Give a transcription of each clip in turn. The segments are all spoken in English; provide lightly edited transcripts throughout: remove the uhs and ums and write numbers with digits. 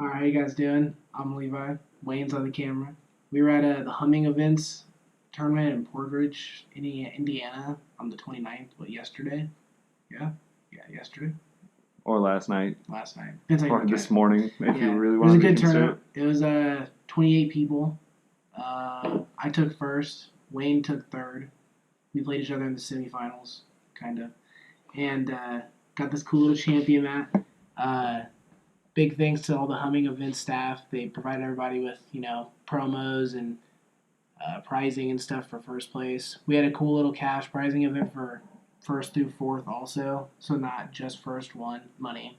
Alright, how you guys doing? I'm Levi. Wayne's on the camera. We were at the Humming Events tournament in Portage, Indiana on the 29th, yesterday? Yeah? Yeah, yesterday. Or last night, Last night. Depends how you or look at this it. morning, if you Yeah, really it was a want to be good turnout. considerate. It was 28 people. I took first. Wayne took third. We played each other in the semifinals, kind of. And got this cool little champion mat. Big thanks to all the Humming Event staff. They provided everybody with, promos and prizing and stuff for first place. We had a cool little cash prizing event for first through fourth also, so not just first one money.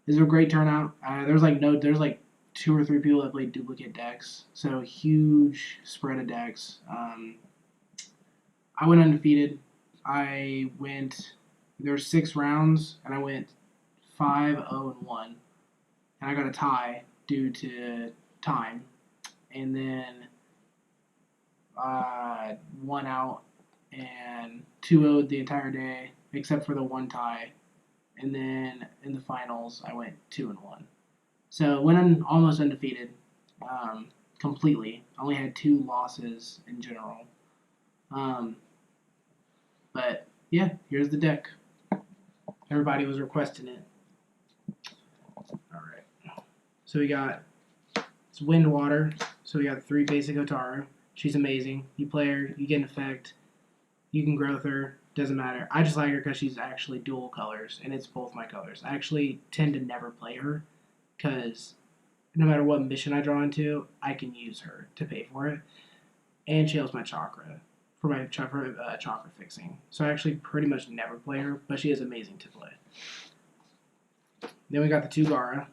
This was a great turnout. There's like two or three people that played duplicate decks, so huge spread of decks. I went undefeated. I went. There were 6 rounds, and I went 5-0-1, and I got a tie due to time, and then 1 out and 2-0'd the entire day except for the one tie, and then in the finals I went 2-1. So went almost undefeated, completely. Only had 2 losses in general. But yeah, here's the deck. Everybody was requesting it. Alright. So we got it's Wind Water. So we got 3 basic Otaru. She's amazing. You play her, you get an effect. You can growth her. Doesn't matter. I just like her because she's actually dual colors, and it's both my colors. I actually tend to never play her because no matter what mission I draw into, I can use her to pay for it. And she helps my chakra for my chakra fixing. So I actually pretty much never play her, but she is amazing to play. Then we got the 2 Gara,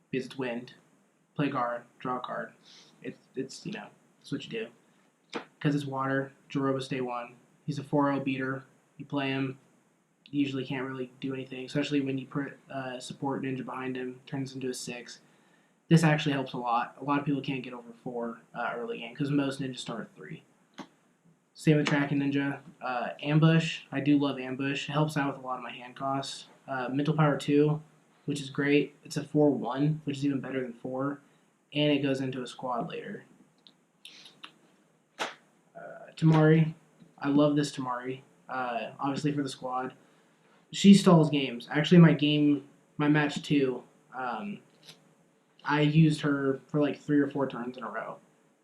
because it's wind. Play Gara, draw a card. It's it's what you do. Because it's water, Joroba stay 1. He's a 4-0 beater. You play him, you usually can't really do anything, especially when you put support ninja behind him, turns into a 6. This actually helps a lot. A lot of people can't get over 4 early game because most ninjas start at 3. Same with Tracking Ninja. Ambush, I do love Ambush. It helps out with a lot of my hand costs. Mental Power 2, which is great. It's a 4-1, which is even better than 4. And it goes into a squad later. Tamari, I love this Tamari. Obviously for the squad. She stalls games. Actually, my match 2, I used her for like 3 or 4 turns in a row.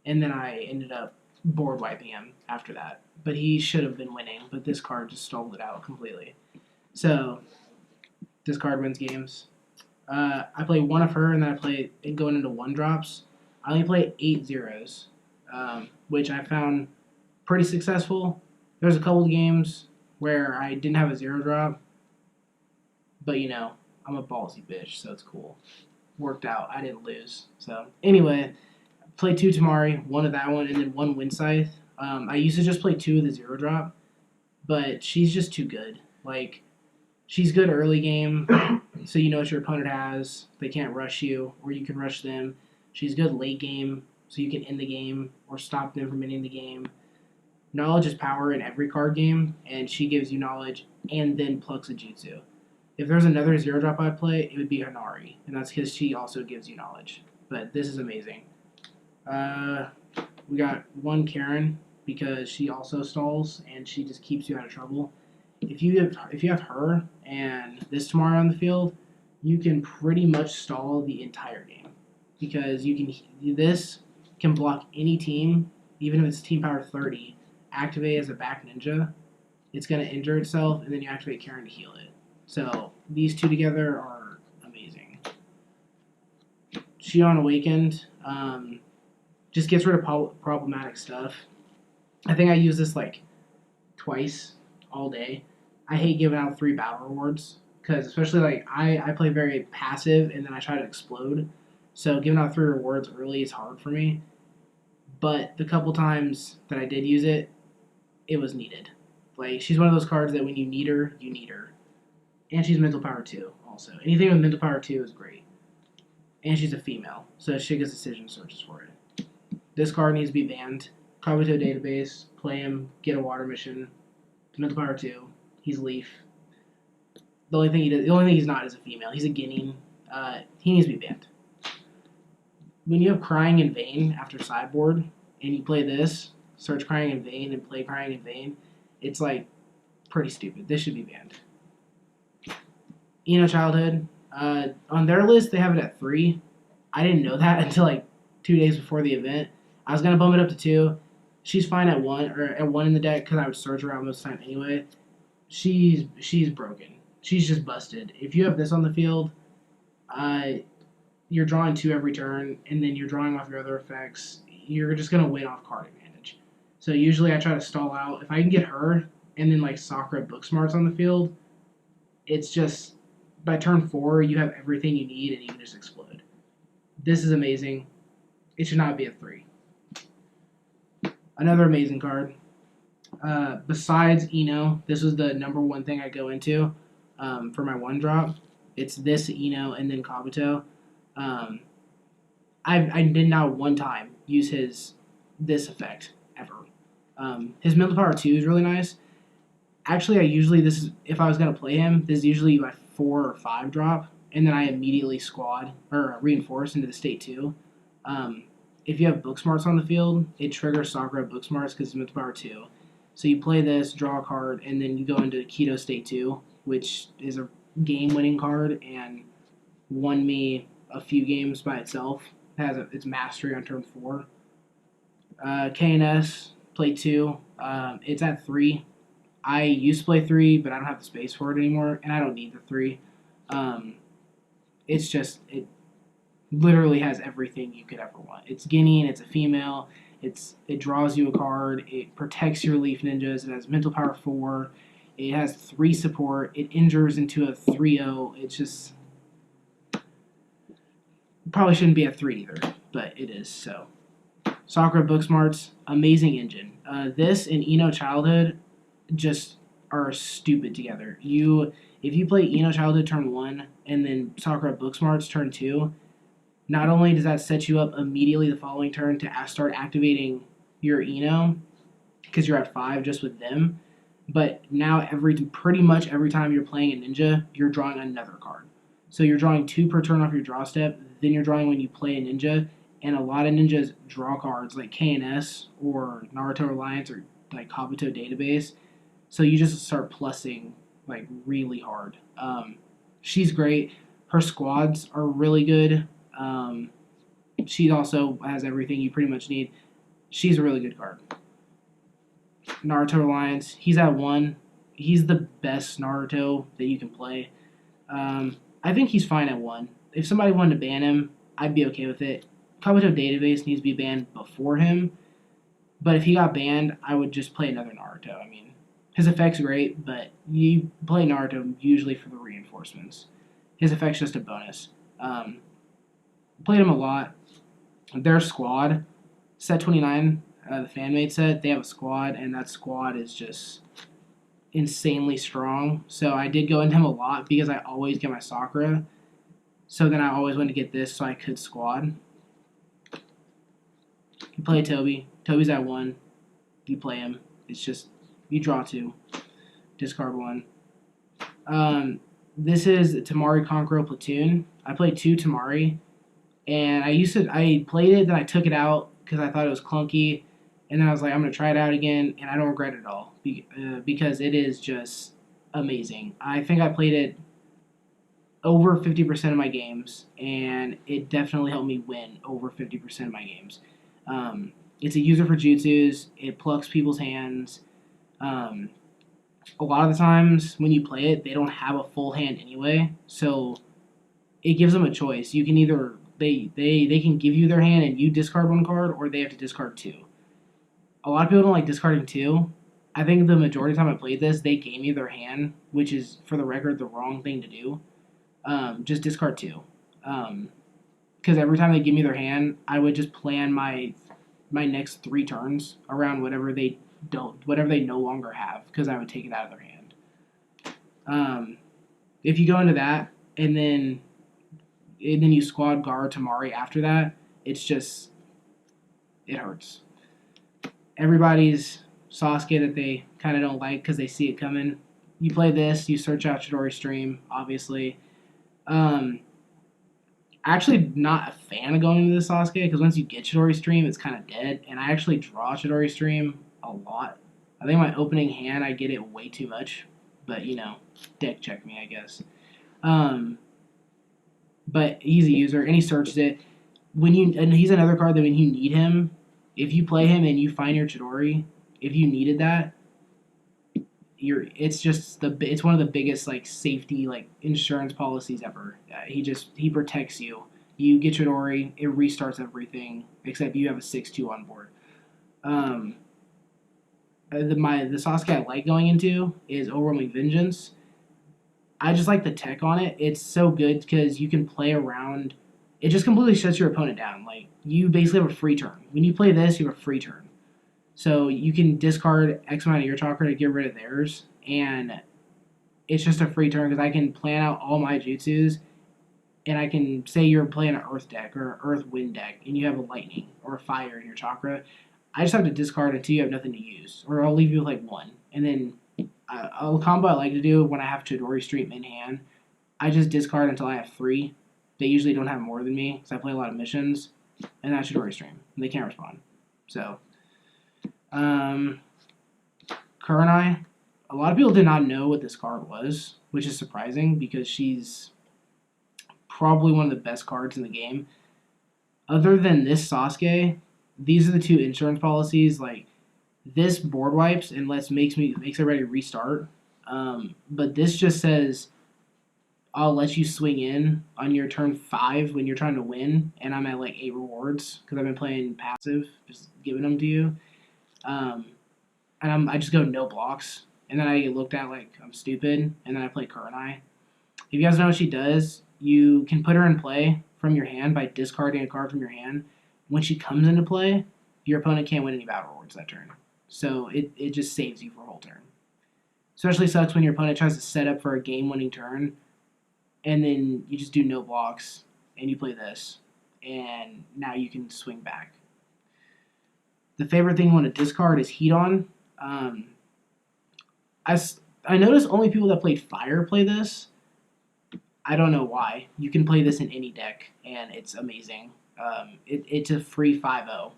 And then I ended up board wiping him after that. But he should have been winning, but this card just stalled it out completely. So, this card wins games. I play 1 of her, and then I play it going into 1-drops. I only play 8 zeros, which I found pretty successful. There's a couple of games where I didn't have a 0-drop, but I'm a ballsy bitch, so it's cool. Worked out. I didn't lose. So, anyway, play 2 Tamari, 1 of that one, and then 1 Wind Scythe. I used to just play 2 of the 0-drop, but she's just too good. Like, she's good early game, so you know what your opponent has. They can't rush you, or you can rush them. She's good late game, so you can end the game or stop them from ending the game. Knowledge is power in every card game, and she gives you knowledge and then plucks a jutsu. If there's another 0-drop I'd play, it would be Hanari, and that's because she also gives you knowledge. But this is amazing. We got 1 Karen because she also stalls and she just keeps you out of trouble. If you have her and this tomorrow on the field, you can pretty much stall the entire game because this can block any team, even if it's team power 30. Activate as a back ninja, it's gonna injure itself, and then you activate Karen to heal it. So these 2 together are amazing. Shion Awakened. Just gets rid of problematic stuff. I think I use this like twice all day. I hate giving out 3 battle rewards because especially like I play very passive and then I try to explode. So giving out 3 rewards early is hard for me. But the couple times that I did use it, it was needed. Like she's one of those cards that when you need her, you need her. And she's mental power 2 also. Anything with mental power 2 is great. And she's a female, so Shiga's decision searches for it. This card needs to be banned. Kabuto database, play him, get a water mission. Mental power 2. He's Leaf. The only thing he's not is a female. He's a Guinean. He needs to be banned. when you have Crying in Vain after Sideboard, and you play this, search Crying in Vain and play Crying in Vain, it's like pretty stupid. This should be banned. Childhood. On their list, they have it at 3. I didn't know that until like 2 days before the event. I was gonna bump it up to 2. She's fine at 1 or at 1 in the deck because I would search around most of the time anyway. She's broken. She's just busted. If you have this on the field, you're drawing 2 every turn, and then you're drawing off your other effects. You're just gonna win off card advantage. So usually I try to stall out. If I can get her and then like Sakura Booksmarts on the field, it's just by turn 4 you have everything you need and you can just explode. This is amazing. It should not be a 3. Another amazing card. Besides this was the number 1 thing I go into for my 1-drop. It's this and then Kabuto. I did not one time use this effect ever. His mental power 2 is really nice. Actually, if I was gonna play him, this is usually my 4 or 5 drop, and then I immediately squad or reinforce into the state 2. If you have Booksmarts on the field, it triggers Sakura Booksmarts because it's mental power 2. So you play this, draw a card, and then you go into Keto State 2, which is a game-winning card and won me a few games by itself. It has its mastery on turn 4. KNS, play 2. It's at 3. I used to play 3, but I don't have the space for it anymore, and I don't need the 3. It literally has everything you could ever want. It's Guinean, it's a female, it draws you a card, it protects your Leaf Ninjas, it has mental power 4, it has 3 support, it injures into a 3-0. It's just probably shouldn't be a 3 either, but it is. So Sakura Booksmarts, amazing engine. This and Childhood just are stupid together. If you play Childhood turn 1 and then Sakura Booksmarts turn 2, not only does that set you up immediately the following turn to start activating your because you're at 5 just with them, but now pretty much every time you're playing a ninja, you're drawing another card. So you're drawing 2 per turn off your draw step, then you're drawing when you play a ninja, and a lot of ninjas draw cards like KNS or Naruto Alliance or like Kabuto Database. So you just start plussing like really hard. She's great. Her squads are really good. She also has everything you pretty much need. She's a really good card. Naruto Alliance, he's at 1. He's the best Naruto that you can play. I think he's fine at 1. If somebody wanted to ban him, I'd be okay with it. Kabuto Database needs to be banned before him, but if he got banned, I would just play another Naruto. I mean, his effect's great, but you play Naruto usually for the reinforcements. His effect's just a bonus. Played him a lot. Their squad, set 29, the fanmade set, they have a squad, and that squad is just insanely strong. So I did go into him a lot because I always get my Sakura. So then I always wanted to get this so I could squad. You play Toby. Toby's at 1. You play him. It's just, you draw 2. Discard 1. This is Tamari Conqueror Platoon. I played 2 Tamari. And I played it, then I took it out because I thought it was clunky. And then I was like, I'm going to try it out again. And I don't regret it at all because it is just amazing. I think I played it over 50% of my games. And it definitely helped me win over 50% of my games. It's a user for jutsus. It plucks people's hands. A lot of the times when you play it, they don't have a full hand anyway. So it gives them a choice. You can either they can give you their hand and you discard 1 card, or they have to discard 2. A lot of people don't like discarding 2. I think the majority of the time I played this, they gave me their hand, which is, for the record, the wrong thing to do. Just discard 2. Because every time they give me their hand, I would just plan my next 3 turns around whatever they no longer have, because I would take it out of their hand. If you go into that and then you squad guard Tamari after that, it hurts. Everybody's Sasuke that they kind of don't like because they see it coming. You play this, you search out Chidori Stream, obviously. Actually not a fan of going into the Sasuke because once you get Chidori Stream, it's kind of dead. And I actually draw Chidori Stream a lot. I think my opening hand, I get it way too much. But, deck check me, I guess. Um, but he's a user, and he searches it. And he's another card that when you need him, if you play him and you find your Chidori, if you needed that, it's one of the biggest like safety like insurance policies ever. He protects you. You get Chidori, it restarts everything except you have a 6/2 on board. Um, the Sasuke I like going into is Overwhelming Vengeance. I just like the tech on it. It's so good because you can play around. It just completely shuts your opponent down. Like you basically have a free turn. When you play this, you have a free turn. So you can discard X amount of your chakra to get rid of theirs, and it's just a free turn because I can plan out all my jutsus, and I can say you're playing an Earth deck or an Earth Wind deck, and you have a Lightning or a Fire in your chakra. I just have to discard until you have nothing to use, or I'll leave you with like one, and then a combo I like to do when I have Chidori Stream in hand, I just discard until I have 3. They usually don't have more than me because I play a lot of missions, and that's Chidori Stream. And they can't respond. So, Kurenai, a lot of people did not know what this card was, which is surprising because she's probably one of the best cards in the game. Other than this Sasuke, these are the 2 insurance policies. Like, this board wipes and makes everybody restart. But this just says I'll let you swing in on your turn 5 when you're trying to win, and I'm at like 8 rewards because I've been playing passive, just giving them to you. And I just go no blocks, and then I get looked at like I'm stupid, and then I play Kurenai. If you guys know what she does, you can put her in play from your hand by discarding a card from your hand. When she comes into play, your opponent can't win any battle rewards that turn. So it just saves you for a whole turn. Especially sucks when your opponent tries to set up for a game-winning turn, and then you just do no blocks, and you play this, and now you can swing back. The favorite thing you want to discard is Heat On. I noticed only people that played Fire play this. I don't know why. You can play this in any deck, and it's amazing. It's a free 5/0,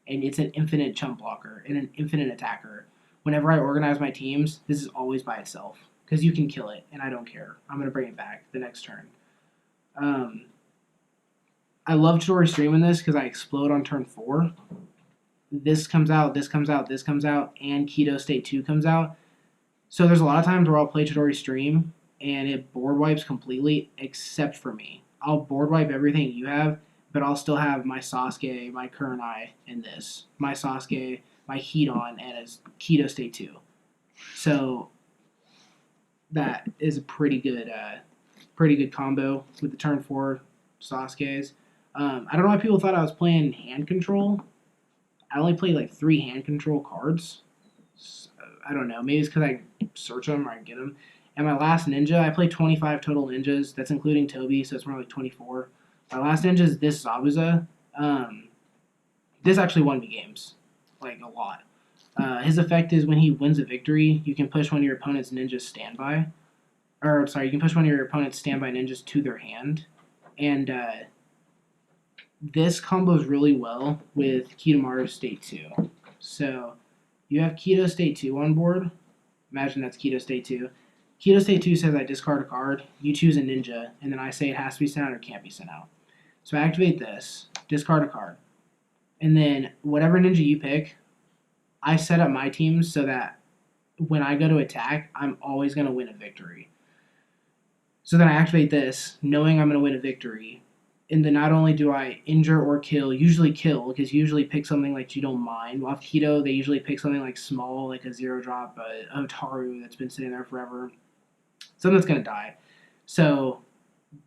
and it's an infinite chump blocker and an infinite attacker. Whenever I organize my teams, this is always by itself because you can kill it, and I don't care. I'm going to bring it back the next turn. I love Chidori Stream in this because I explode on turn 4. This comes out, this comes out, this comes out, and Keto State 2 comes out. So there's a lot of times where I'll play Chidori Stream, and it board wipes completely except for me. I'll board wipe everything you have, but I'll still have my Sasuke, my Kurenai, and this. My Sasuke, my Heat On, and a Keto State 2. So that is a pretty good combo with the turn 4 Sasuke's. I don't know why people thought I was playing hand control. I only played like 3 hand control cards. So, I don't know. Maybe it's because I search them or I get them. And my last ninja, I played 25 total ninjas. That's including Toby, so it's more like 24. My last ninja is this Zabuza. This actually won me games, like a lot. His effect is when he wins a victory, you can push one of your opponent's ninjas standby. You can push one of your opponent's standby ninjas to their hand. And this combos really well with Kidomaru State 2. So you have Keto State 2 on board. Imagine that's Keto State 2. Keto State 2 says I discard a card, you choose a ninja, and then I say it has to be sent out or can't be sent out. So I activate this, discard a card. And then whatever ninja you pick, I set up my teams so that when I go to attack, I'm always going to win a victory. So then I activate this, knowing I'm going to win a victory. And then not only do I injure or kill, usually kill, because you usually pick something like you don't mind. Off Keto, they usually pick something like small, like a 0-drop, a Otaru that's been sitting there forever. Something that's going to die. So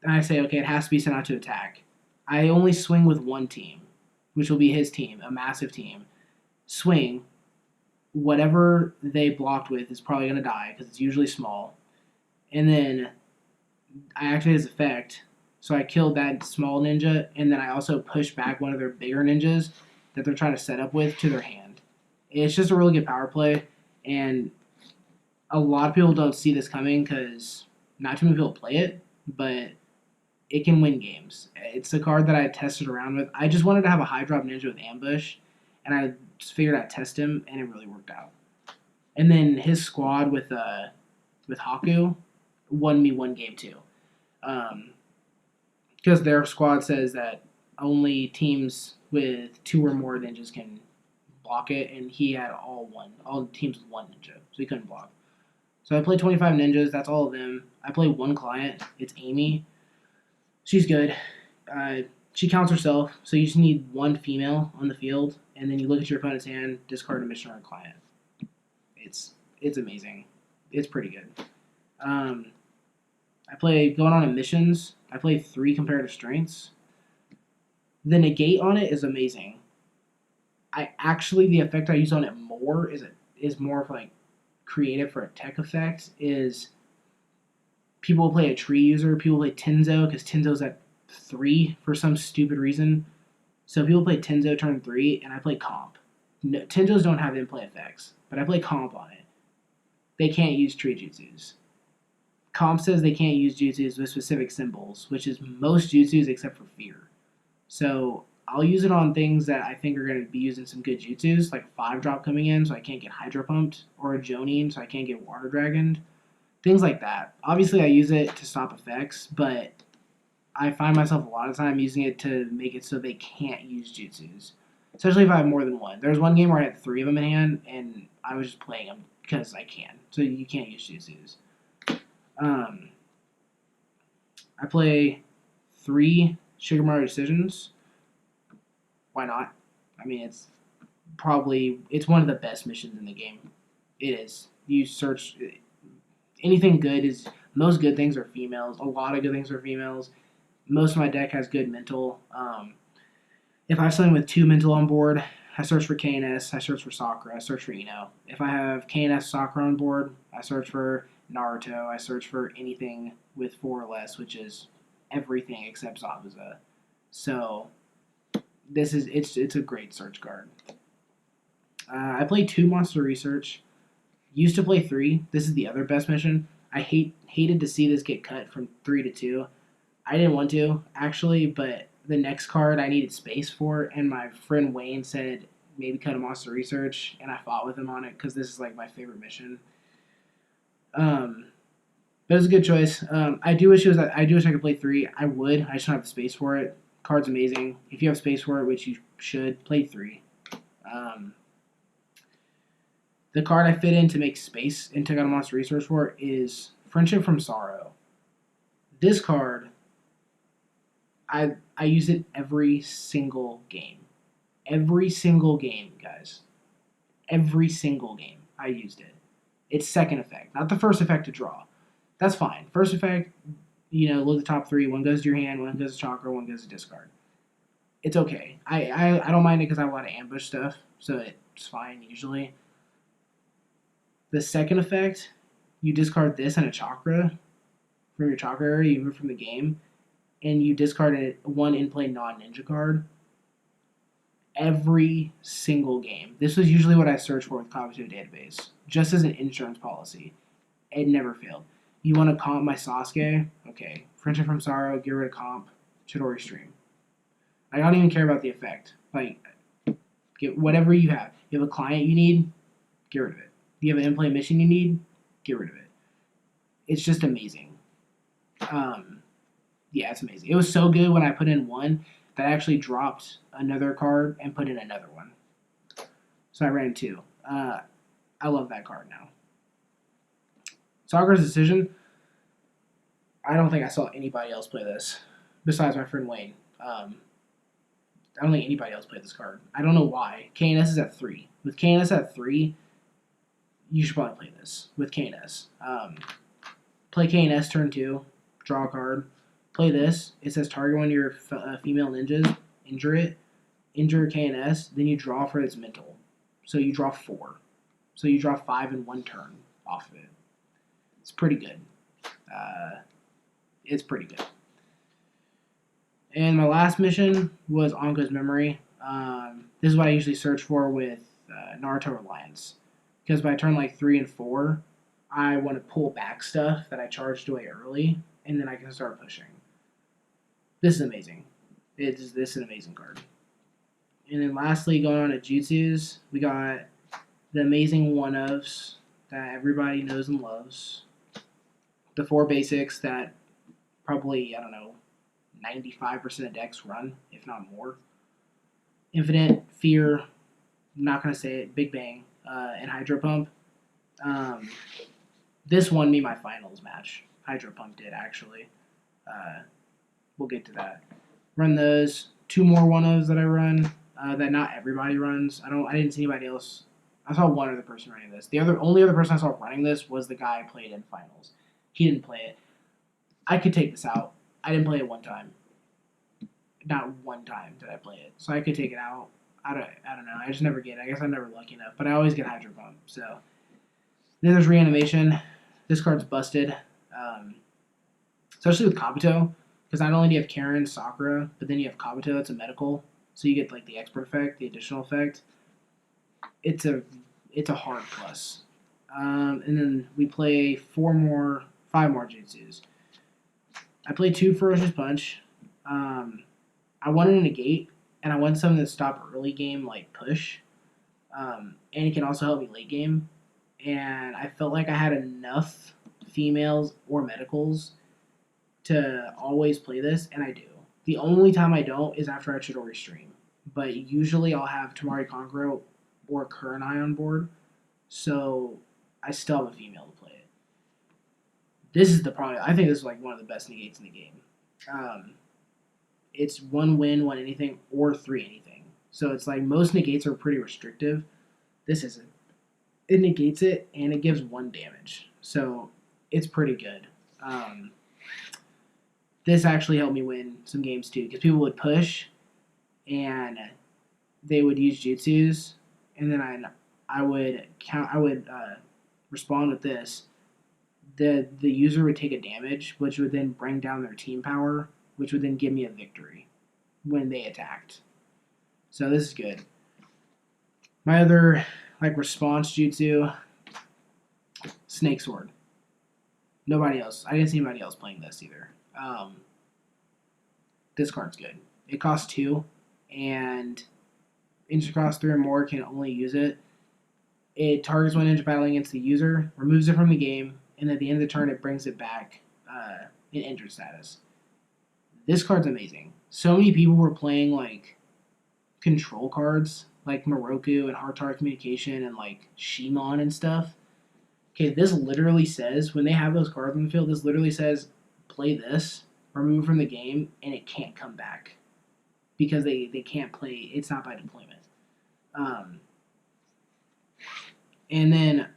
I say, okay, it has to be sent out to attack. I only swing with one team, which will be his team, a massive team. Swing. Whatever they blocked with is probably going to die, because it's usually small. And then I activate his effect. So I killed that small ninja, and then I also pushed back one of their bigger ninjas that they're trying to set up with to their hand. It's just a really good power play, and a lot of people don't see this coming because not too many people play it, but it can win games. It's the card that I tested around with. I just wanted to have a high drop ninja with ambush, and I just figured I'd test him, and it really worked out. And then his squad with Haku won me one game too, because their squad says that only teams with 2 or more ninjas can block it, and he had all teams with 1 ninja, so he couldn't block. So I play 25 ninjas. That's all of them. I play 1 client. It's Amy. She's good. She counts herself, so you just need 1 female on the field, and then you look at your opponent's hand, discard a missionary client. It's amazing. It's pretty good. I play going on missions. I play 3 comparative strengths. The negate on it is amazing. The effect I use on it more is more of like creative for a tech effect. Is people play a tree user, people play Tenzo because Tenzo's at 3 for some stupid reason. So people play Tenzo turn 3, and I play comp. No, Tenzos don't have in-play effects, but I play comp on it. They can't use tree jutsus. Comp says they can't use jutsus with specific symbols, which is most jutsus except for fear. So I'll use it on things that I think are going to be using some good jutsus, like 5-drop coming in so I can't get Hydro Pumped, or a Jonin so I can't get Water Dragoned. Things like that. Obviously I use it to stop effects, but I find myself a lot of time using it to make it so they can't use jutsus. Especially if I have more than 1. There was one game where I had 3 of them in hand, and I was just playing them because I can. So you can't use jutsus. I play 3 Shigeru Decisions. Why not? I mean, it's one of the best missions in the game. It is. You search anything good is most good things are females. A lot of good things are females. Most of my deck has good mental. If I have something with 2 mental on board, I search for KNS, I search for Sakura, I search for Ino. If I have KNS Sakura on board, I search for Naruto, I search for anything with 4 or less, which is everything except Zabuza. So it's a great search card. I play 2 Monster Research. Used to play 3. This is the other best mission. I hated to see this get cut from 3 to 2. I didn't want to, actually, but the next card I needed space for, and my friend Wayne said maybe cut a Monster Research, and I fought with him on it because this is like my favorite mission. But it was a good choice. I do wish I could play 3. I would. I just don't have the space for it. Card's amazing. If you have space for it, which you should, play 3. The card I fit in to make space and took out a Monster Research for is Friendship from Sorrow. This card, I use it every single game. Every single game, guys. Every single game I used it. It's second effect, not the first effect to draw. That's fine. First effect, look at the top 3. 1 goes to your hand, 1 goes to chakra, 1 goes to discard. It's okay. I don't mind it because I have a lot of ambush stuff, so it's fine usually. The second effect, you discard this and a chakra from your chakra area, you move from the game, and you discard 1 in-play non-ninja card. Every single game. This was usually what I searched for with Kabuto Database, just as an insurance policy. It never failed. You want to comp my Sasuke? Okay. Friendship from Sorrow, get rid of comp, Chidori Stream. I don't even care about the effect. Get whatever you have. You have a client you need, get rid of it. You have an in-play mission you need, get rid of it. It's just amazing. Yeah, it's amazing. It was so good when I put in 1 that I actually dropped another card and put in another one. So I ran 2. I love that card now. Sakura's Decision, I don't think I saw anybody else play this besides my friend Wayne. I don't think anybody else played this card. I don't know why. KNS is at 3. With KNS at 3, you should probably play this with KNS. Play KNS turn 2, draw a card. Play this. It says target one of your female ninjas, injure it, injure KNS, then you draw for its mental. So you draw 4. So you draw 5 in 1 turn off of it. It's pretty good. It's pretty good. And my last mission was Anko's Memory. This is what I usually search for with Naruto Reliance. Because by turn 3 and 4, I want to pull back stuff that I charged away early, and then I can start pushing. This is amazing. This is an amazing card. And then lastly, going on to Jutsus, we got the amazing one-ofs that everybody knows and loves. The 4 basics that probably, I don't know, 95% of decks run, if not more. Infinite, Fear, I'm not going to say it, Big Bang, and Hydro Pump. This won me my finals match. Hydro Pump did, actually. We'll get to that. Run those. 2 more one-ofs that I run that not everybody runs. I didn't see anybody else. I saw one other person running this. The only other person I saw running this was the guy I played in finals. He didn't play it. I could take this out. I didn't play it one time. Not one time did I play it. So I could take it out. I don't know. I just never get it. I guess I'm never lucky enough. But I always get Hydro Pump. So then there's Reanimation. This card's busted. Especially with Kabuto. Because not only do you have Karen, Sakura, but then you have Kabuto. It's a medical. So you get like the expert effect, the additional effect. It's a hard plus. And then we play 5 more Jutsus. I played 2 Ferocious Punch. I wanted a negate, and I want something to stop early game like push. And it can also help me late game. And I felt like I had enough females or medicals to always play this, and I do. The only time I don't is after I Chidori stream. But usually I'll have Tamari Conqueror or Kurenai on board, so I still have a female to play it. This is I think this is like one of the best negates in the game. It's 1 win, 1 anything, or 3 anything. So it's like most negates are pretty restrictive. This isn't. It negates it, and it gives 1 damage. So it's pretty good. This actually helped me win some games too, because people would push, and they would use Jutsus, and then I would respond with this. The user would take a damage, which would then bring down their team power, which would then give me a victory when they attacked. So this is good. My other response Jutsu, Snake Sword. Nobody else. I didn't see anybody else playing this either. This card's good. It costs 2, and Ninja Cross 3 or more can only use it. It targets one ninja battling against the user, removes it from the game, and at the end of the turn it brings it back in injured status. This card's amazing. So many people were playing like control cards like Moroku and Heart Target Communication and like Shimon and stuff. Okay, this literally says, when they have those cards on the field, this literally says, play this, remove from the game, and it can't come back. Because they can't play, it's not by deployment. And then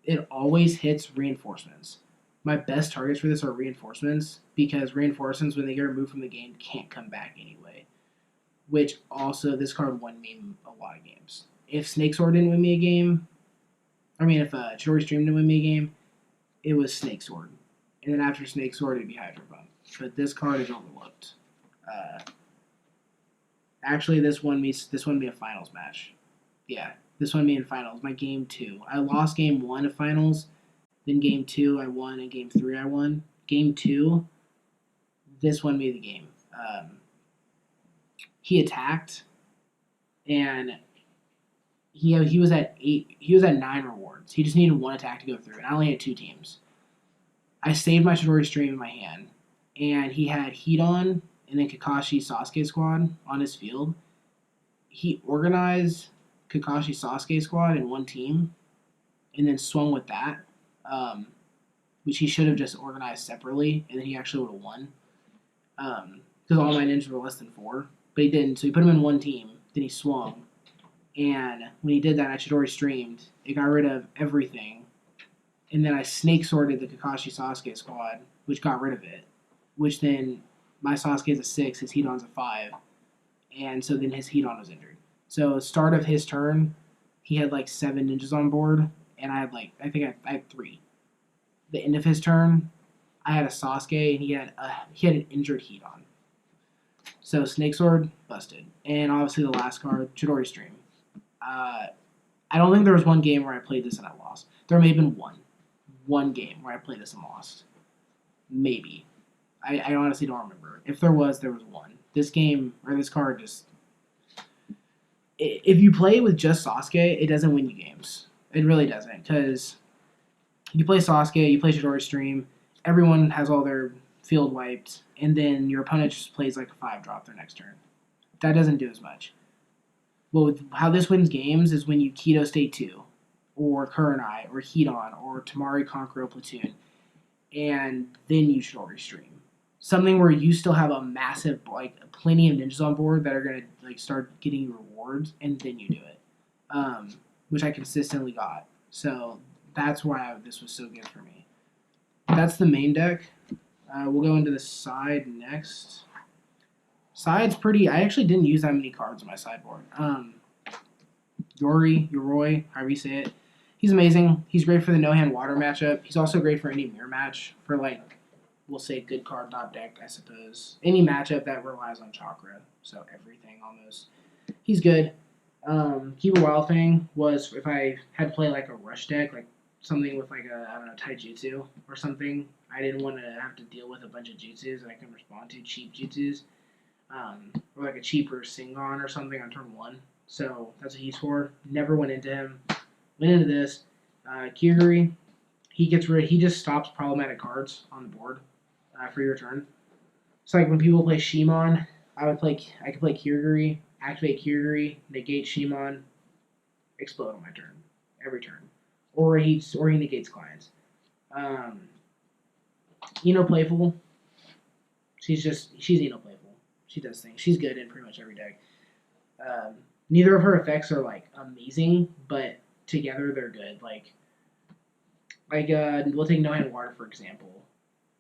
it always hits reinforcements. My best targets for this are reinforcements, because reinforcements, when they get removed from the game, can't come back anyway. Which also, this card won me a lot of games. If Snake Sword didn't win me a game, if Chidori Stream didn't win me a game, it was Snake Sword. And then after Snake Sword, it'd be Hydro Pump. But this card is overlooked. Actually, this won me a finals match. Yeah, this won me in finals. My game 2. I lost game 1 of finals. Then game 2 I won, and game 3 I won. Game 2, this won me the game. He attacked, and he was at 8. He was at 9 rewards. He just needed 1 attack to go through, and I only had 2 teams. I saved my Chidori Stream in my hand, and he had Hedon and then Kakashi Sasuke squad on his field. He organized Kakashi Sasuke squad in 1 team, and then swung with that, which he should have just organized separately, and then he actually would have won. Because all my ninjas were less than 4, but he didn't. So he put him in 1 team, then he swung, and when he did that, I Chidori streamed. It got rid of everything, and then I snake sorted the Kakashi Sasuke squad, which got rid of it. Which then my Sasuke's a 6, his Hedon's a 5, and so then his Hedon was injured. So start of his turn, he had like 7 ninjas on board, and I had 3. The end of his turn, I had a Sasuke, and he had an injured Hedon. So Snake Sword, busted. And obviously the last card, Chidori Stream. I don't think there was 1 game where I played this and I lost. There may have been one game where I played this and lost. Maybe. I honestly don't remember. If there was one. This game or this card just if you play with just Sasuke, it doesn't win you games. It really doesn't because you play Sasuke, you play Chidori Stream, everyone has all their field wiped, and then your opponent just plays like a 5-drop their next turn. That doesn't do as much. Well, how this wins games is when you Keto State 2, or Kurenai, or Hedon, or Tamari Conqueror Platoon, and then you Chidori Stream. Something where you still have a massive, like, plenty of ninjas on board that are going to like start getting you rewards, and then you do it. Which I consistently got. So that's why this was so good for me. That's the main deck. We'll go into the side next. Side's pretty. I actually didn't use that many cards on my sideboard. Yoroi, however you say it. He's amazing. He's great for the no-hand water matchup. He's also great for any mirror match for, like, we'll say good card top deck, I suppose. Any matchup that relies on chakra. So everything almost. He's good. Keeper Wild Fang was if I had to play like a rush deck, like something with like a, I don't know, Taijutsu or something. I didn't want to have to deal with a bunch of jutsus that I can respond to, cheap jutsus. Or like a cheaper Singon or something on turn 1. So that's what he's for. Never went into him. Went into this. Kyogre, he just stops problematic cards on the board for your turn. So like when people play Shimon, I could play Kyogre, activate Kyogre, negate Shimon, explode on my turn. Every turn. Or he negates clients. Eno Playful. She's Eno Playful. She does things. She's good in pretty much every deck. Neither of her effects are like amazing, but together they're good. Like we'll take No Hand Water for example.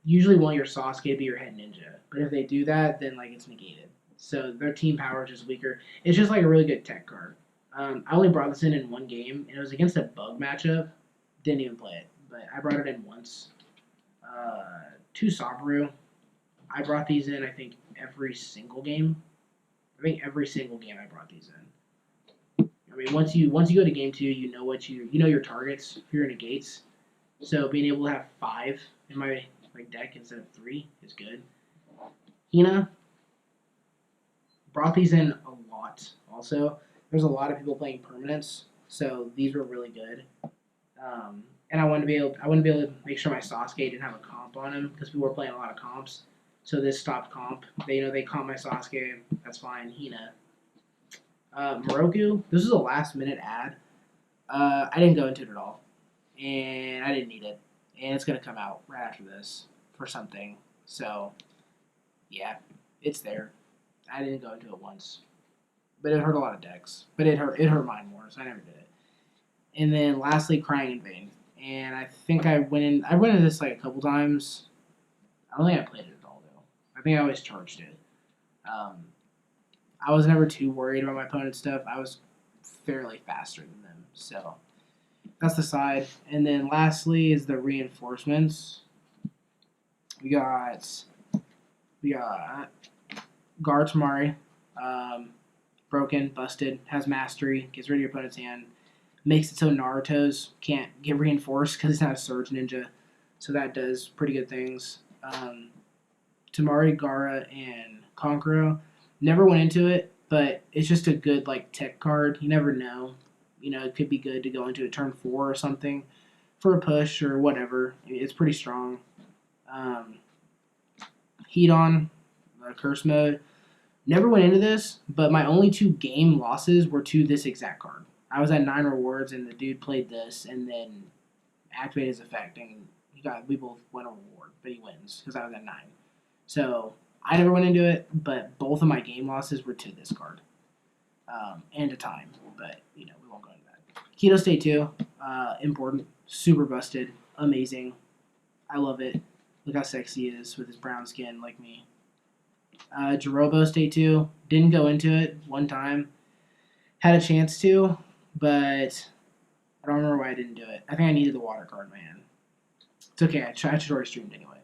Usually want your Sasuke be your head ninja, but if they do that, then like it's negated. So their team power is just weaker. It's just like a really good tech card. I only brought this in one game, and it was against a bug matchup. Didn't even play it, but I brought it in once. 2 Sabaru. I brought these in, I think, every single game. I think every single game I brought these in. I mean, once you go to game 2, you know your targets for your negates. So being able to have 5 in my deck instead of 3 is good. Hina. Brought these in a lot. Also, there's a lot of people playing permanents, so these were really good. And I wanted to be able to make sure my Sasuke didn't have a comp on him because people were playing a lot of comps. So this stopped comp. They comp my Sasuke. That's fine. Hina. Moroku. This is a last minute ad. I didn't go into it at all, and I didn't need it. And it's gonna come out right after this for something. So yeah, it's there. I didn't go into it once, but it hurt a lot of decks. But it hurt mine more, so I never did it. And then lastly, Crying in Vain. And I think I went into this like a couple times. I don't think I played it at all though. I think I always charged it. I was never too worried about my opponent's stuff. I was fairly faster than them, so that's the side. And then lastly is the reinforcements. We got Gar Tamari, broken, busted, has mastery, gets rid of your opponent's hand, makes it so Naruto's can't get reinforced because it's not a Surge Ninja, so that does pretty good things. Tamari, Gara, and Konkuro never went into it, but it's just a good like tech card. You never know. It could be good to go into a turn 4 or something for a push or whatever. It's pretty strong. Hedon, Curse Mode. Never went into this, but my only 2 game losses were to this exact card. I was at 9 rewards, and the dude played this, and then activated his effect, and we both won a reward, but he wins because I was at 9. So I never went into it, but both of my game losses were to this card, and a time. But we won't go into that. Keto State 2, important, super busted, amazing. I love it. Look how sexy he is with his brown skin, like me. Jirobo State 2, didn't go into it one time. Had a chance to, but I don't remember why I didn't do it. I think I needed the water card in my hand. It's okay, I should already streamed anyway.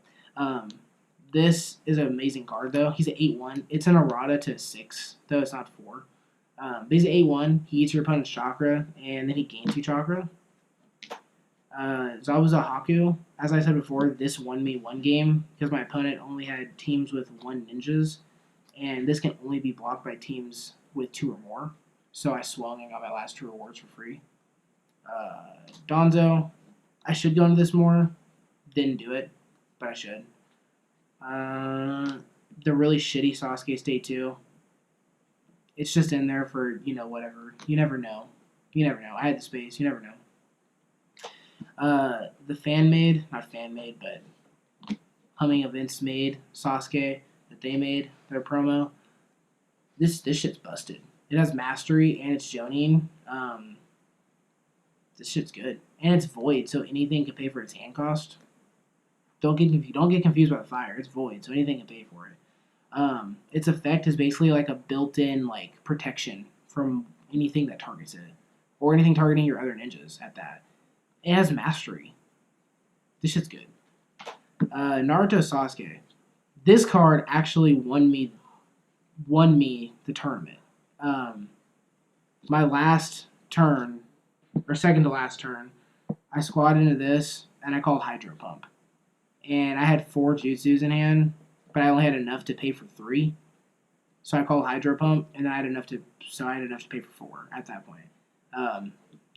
This is an amazing card, though. He's an 8-1. It's an errata to 6, though it's not 4. But he's an 8-1. He eats your opponent's chakra, and then he gains 2 chakra. Zabuza Haku, as I said before, this won me one game because my opponent only had teams with 1 ninjas, and this can only be blocked by teams with 2 or more. So I swung and got my last 2 rewards for free. Donzo, I should go into this more. Didn't do it, but I should. The really shitty Sasuke State 2. It's just in there for, whatever. You never know. I had the space. You never know. The not fan made, but Humming Events made Sasuke that they made their promo. This shit's busted. It has mastery and it's Jonin. This shit's good and it's void, so anything can pay for its hand cost. Don't get confused by the fire. It's void, so anything can pay for it. Its effect is basically like a built-in protection from anything that targets it, or anything targeting your other ninjas. At that, it has mastery. This shit's good. Naruto Sasuke. This card actually won me the tournament. My last turn, or second to last turn, I squatted into this and I called Hydro Pump. And I had 4 Jutsus in hand, but I only had enough to pay for 3. So I called Hydro Pump, and then I had enough to pay for 4 at that point.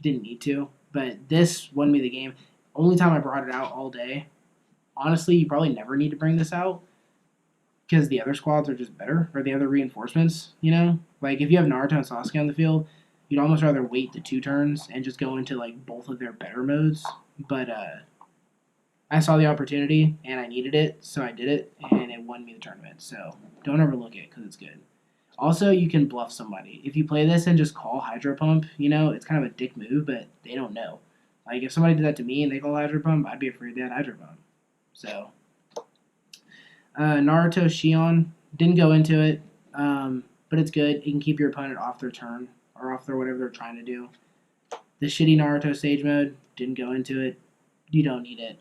Didn't need to, but this won me the game. Only time I brought it out all day. Honestly, you probably never need to bring this out because the other squads are just better, or the other reinforcements, Like, if you have Naruto and Sasuke on the field, you'd almost rather wait the 2 turns and just go into, both of their better modes. But, I saw the opportunity, and I needed it, so I did it, and it won me the tournament. So don't overlook it, because it's good. Also, you can bluff somebody. If you play this and just call Hydro Pump, it's kind of a dick move, but they don't know. Like, if somebody did that to me and they call Hydro Pump, I'd be afraid they had Hydro Pump. So, Naruto Shion, didn't go into it, but it's good. It can keep your opponent off their turn, or off their whatever they're trying to do. The shitty Naruto Sage Mode, didn't go into it. You don't need it.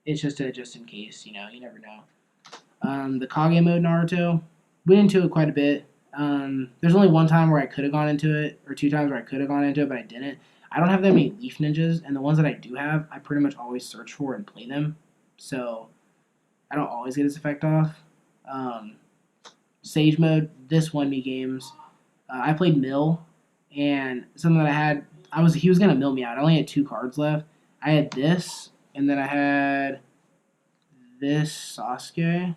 It's just in case, you never know. The Kage mode Naruto, went into it quite a bit. There's only one time where I could have gone into it, or 2 times where I could have gone into it, but I didn't. I don't have that many Leaf Ninjas, and the ones that I do have, I pretty much always search for and play them. So I don't always get its effect off. Sage mode, this won me games. I played Mill, and something that I had, he was going to mill me out. I only had 2 cards left. I had this, and then I had this Sasuke.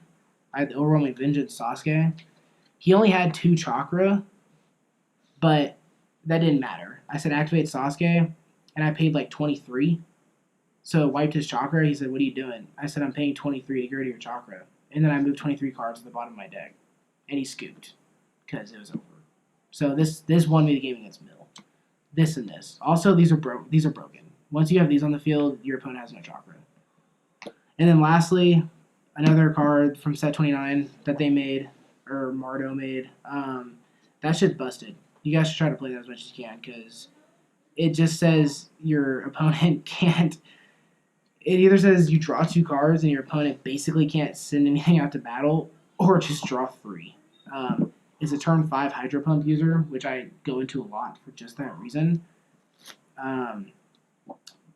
I had the Overwhelming Vengeance Sasuke. He only had 2 chakra, but that didn't matter. I said activate Sasuke, and I paid 23. So it wiped his chakra. He said, "What are you doing?" I said, "I'm paying 23 to get rid of your chakra." And then I moved 23 cards to the bottom of my deck. And he scooped, because it was over. So this won me the game against Mill. This and this. Also, these are broken. Once you have these on the field, your opponent has no chakra. And then lastly, another card from set 29 that they made, or Mardo made. That shit's busted. You guys should try to play that as much as you can, because it just says your opponent can't. It either says you draw 2 cards and your opponent basically can't send anything out to battle, or just draw 3. It's a turn 5 Hydro Pump user, which I go into a lot for just that reason.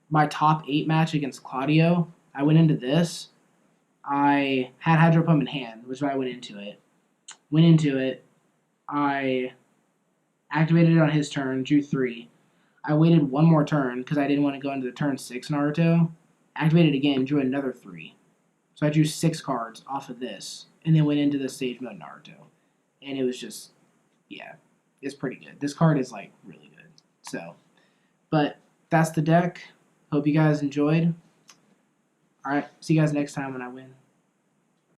My top 8 match against Claudio, I went into this. I had Hydro Pump in hand, which is why I went into it. I activated it on his turn, drew 3. I waited 1 more turn because I didn't want to go into the turn 6 Naruto. Activated again, drew another 3. So I drew 6 cards off of this, and then went into the Sage Mode Naruto. And it was just, yeah, it's pretty good. This card is, really good. So, but that's the deck. Hope you guys enjoyed. Alright, see you guys next time when I win.